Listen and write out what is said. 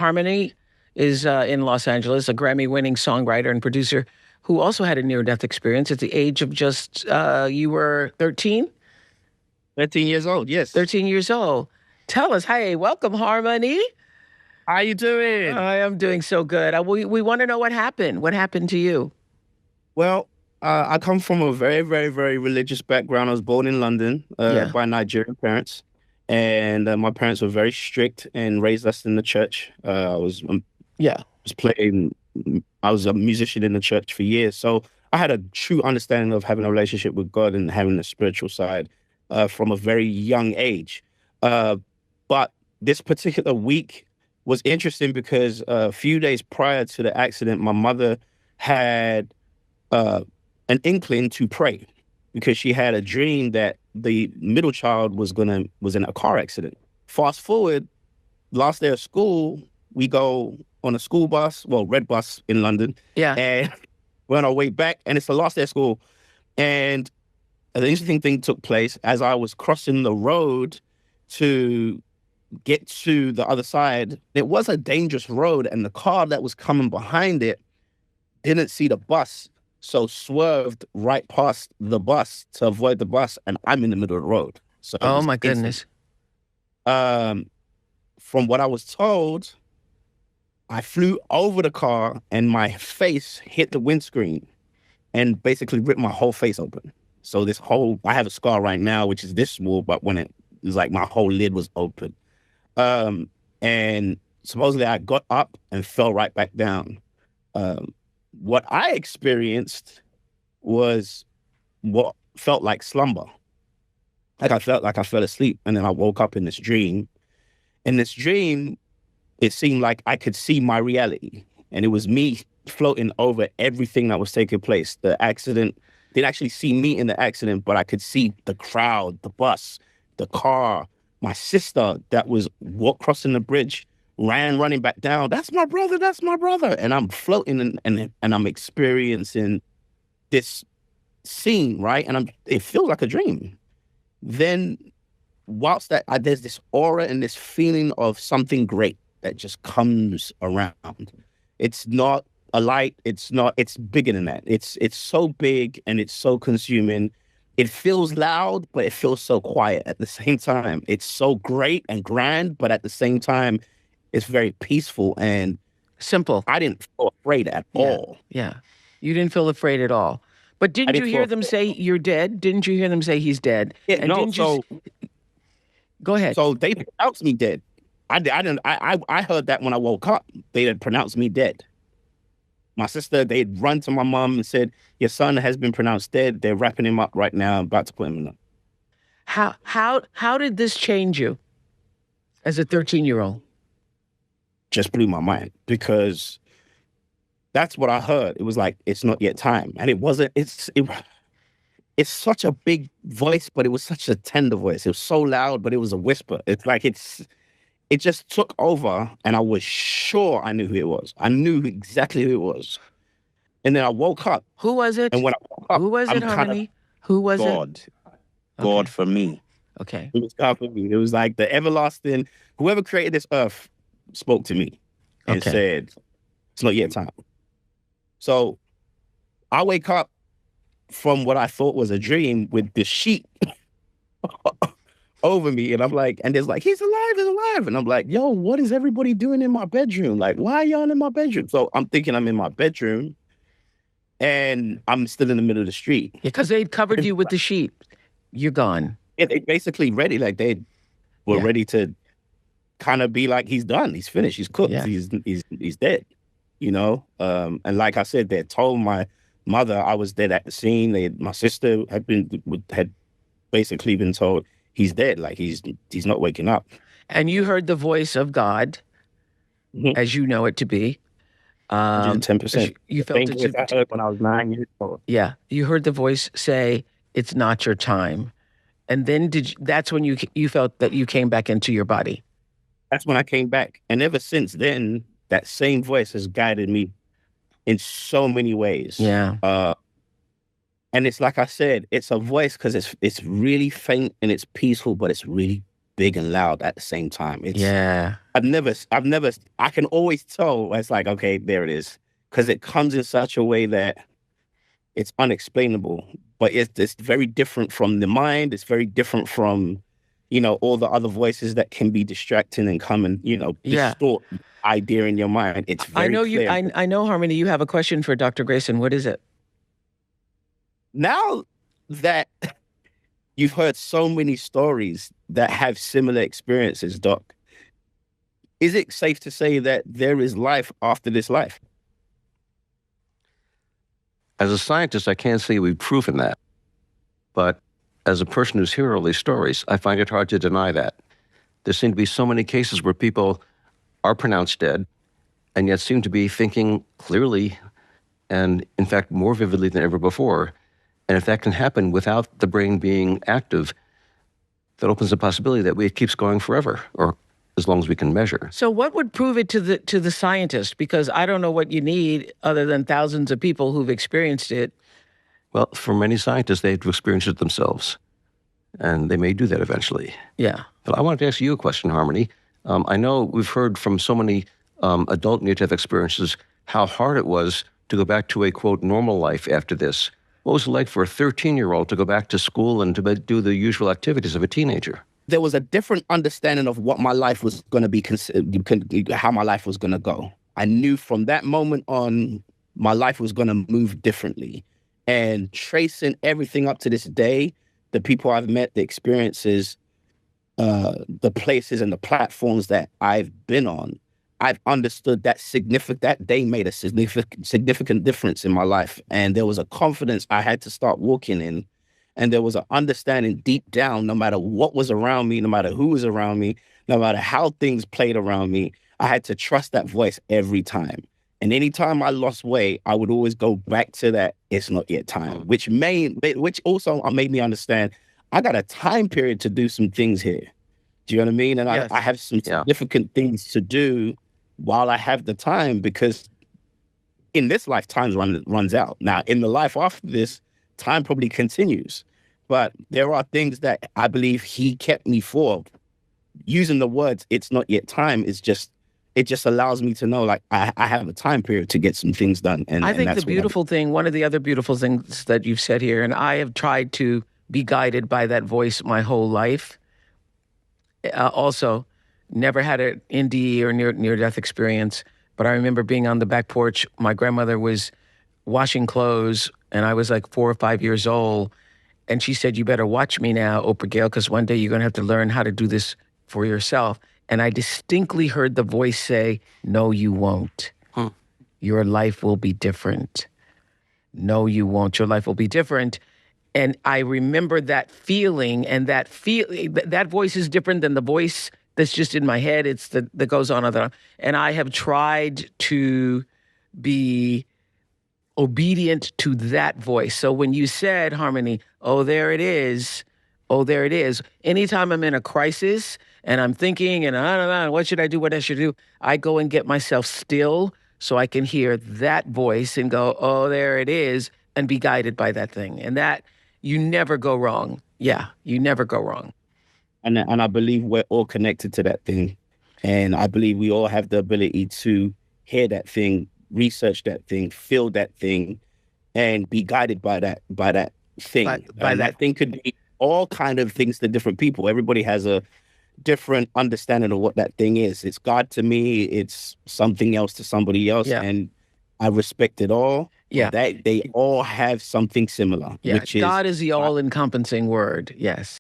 Harmony is in Los Angeles, a Grammy-winning songwriter and producer who also had a near-death experience at the age of just, you were 13? 13 years old, yes. 13 years old. Tell us, hey, welcome, Harmony. How you doing? I am doing so good. We want to know what happened. What happened to you? Well, I come from a very, very, very religious background. I was born in London Yeah. by Nigerian parents, and my parents were very strict and raised us in the church. Yeah. Was playing. I was a musician in the church for years, so I had a true understanding of having a relationship with God and having the spiritual side from a very young age. But this particular week was interesting because a few days prior to the accident, my mother had an inkling to pray because she had a dream that the middle child was in a car accident. Fast forward, last day of school, we go on a school bus, well, red bus in London, Yeah. and we're on our way back, and it's the last day of school. And an interesting thing took place as I was crossing the road to get to the other side. It was a dangerous road, and the car that was coming behind it didn't see the bus, so swerved right past the bus to avoid the bus, and I'm in the middle of the road. So it Oh was my instant. goodness. From what I was told, I flew over the car and my face hit the windscreen and basically ripped my whole face open. So I have a scar right now, which is this small, but when it was like my whole lid was open. And supposedly I got up and fell right back down. What I experienced was what felt like slumber. Like I felt like I fell asleep, and then I woke up in this dream. In this dream, it seemed like I could see my reality, and it was me floating over everything that was taking place. The accident didn't actually see me in the accident, but I could see the crowd, the bus, the car, my sister that was crossing the bridge, running back down. That's my brother. That's my brother. And I'm floating and I'm experiencing this scene, right? And it feels like a dream. Then, whilst there's this aura and this feeling of something great that just comes around. It's not a light. It's bigger than that. It's so big and it's so consuming. It feels loud, but it feels so quiet at the same time. It's so great and grand, but at the same time, it's very peaceful and simple. I didn't feel afraid at all. Yeah. You didn't feel afraid at all. But didn't you hear them say you're dead? Didn't you hear them say he's dead? Yeah, and no, go ahead. So they pronounced me dead. I heard that when I woke up. They had pronounced me dead. My sister, they'd run to my mom and said, your son has been pronounced dead. They're wrapping him up right now. I'm about to put him in the... How did this change you as a 13-year-old? Just blew my mind because that's what I heard. It was like, it's not yet time. And it wasn't, it's such a big voice, but it was such a tender voice. It was so loud, but it was a whisper. It's like, it just took over and I was sure I knew who it was. I knew exactly who it was. And then I woke up. Who was it? And when I woke up, who was it, Harmony? Who was God. it? God for me. Okay. It was God for me. It was like the everlasting, whoever created this earth spoke to me and said, it's not yet time. So I wake up from what I thought was a dream with this sheet over me. And I'm like, and there's like, he's alive. And I'm like, yo, what is everybody doing in my bedroom? Like, why are y'all in my bedroom? So I'm thinking I'm in my bedroom and I'm still in the middle of the street. Because they'd covered you with the sheet. You're gone. Yeah, they basically ready. Like they were ready to kind of be like, he's done. He's finished. He's cooked. Yeah. He's dead, you know? And like I said, they told my mother I was dead at the scene. My sister had basically been told he's dead. Like he's not waking up. And you heard the voice of God, as you know it to be. 110%. You felt it I heard when I was 9 years old. Yeah, you heard the voice say, "It's not your time," and then that's when you felt that you came back into your body. That's when I came back, and ever since then, that same voice has guided me in so many ways. Yeah. And it's like I said, it's a voice because it's really faint and it's peaceful, but it's really big and loud at the same time. Yeah. I've never, I can always tell. It's like, okay, there it is. Because it comes in such a way that it's unexplainable, but it's very different from the mind. It's very different from, all the other voices that can be distracting and come and, distort idea in your mind. It's very I know clear. I know, Harmony, you have a question for Dr. Grayson. What is it? Now that you've heard so many stories that have similar experiences, Doc, is it safe to say that there is life after this life? As a scientist, I can't say we've proven that. But as a person who's heard all these stories, I find it hard to deny that. There seem to be so many cases where people are pronounced dead and yet seem to be thinking clearly and, in fact, more vividly than ever before. And if that can happen without the brain being active, that opens the possibility that it keeps going forever, or as long as we can measure. So what would prove it to the scientist? Because I don't know what you need other than thousands of people who've experienced it. Well, for many scientists, they have to experience it themselves, and they may do that eventually. Yeah. But I wanted to ask you a question, Harmony. I know we've heard from so many adult near-death experiences how hard it was to go back to a, quote, normal life after this. What was it like for a 13-year-old to go back to school and to do the usual activities of a teenager? There was a different understanding of what my life was going to be, how my life was going to go. I knew from that moment on, my life was going to move differently. And tracing everything up to this day, the people I've met, the experiences, the places and the platforms that I've been on, I've understood that that day made a significant difference in my life. And there was a confidence I had to start walking in. And there was an understanding deep down, no matter what was around me, no matter who was around me, no matter how things played around me, I had to trust that voice every time. And anytime I lost weight, I would always go back to that, it's not yet time, which also made me understand I got a time period to do some things here. Do you know what I mean? And Yes. I have some significant things to do while I have the time, because in this life, time runs out. Now, in the life after this, time probably continues. But there are things that I believe he kept me for. Using the words, it's not yet time, it just allows me to know, like, I have a time period to get some things done. And I think that's the beautiful thing, one of the other beautiful things that you've said here, and I have tried to be guided by that voice my whole life. Also, never had an NDE or near-death experience, but I remember being on the back porch. My grandmother was washing clothes, and I was like 4 or 5 years old. And she said, "You better watch me now, Oprah Gail, because one day you're going to have to learn how to do this for yourself." And I distinctly heard the voice say, "No, you won't. Your life will be different. No, you won't. Your life will be different." And I remember that feeling, and that voice is different than the voice that's just in my head. It's that goes on. And I have tried to be obedient to that voice. So when you said, Harmony, oh, there it is. Oh, there it is. Anytime I'm in a crisis and I'm thinking, and I don't know, what should I do? What I should do? I go and get myself still so I can hear that voice and go, oh, there it is, and be guided by that thing. And that, you never go wrong. Yeah, you never go wrong. And I believe we're all connected to that thing. And I believe we all have the ability to hear that thing, research that thing, feel that thing, and be guided by that thing. That thing could be all kind of things to different people. Everybody has a different understanding of what that thing is. It's God to me. It's something else to somebody else. Yeah. And I respect it all. Yeah. That they all have something similar. Yeah. Which is God is the all-encompassing word. Yes.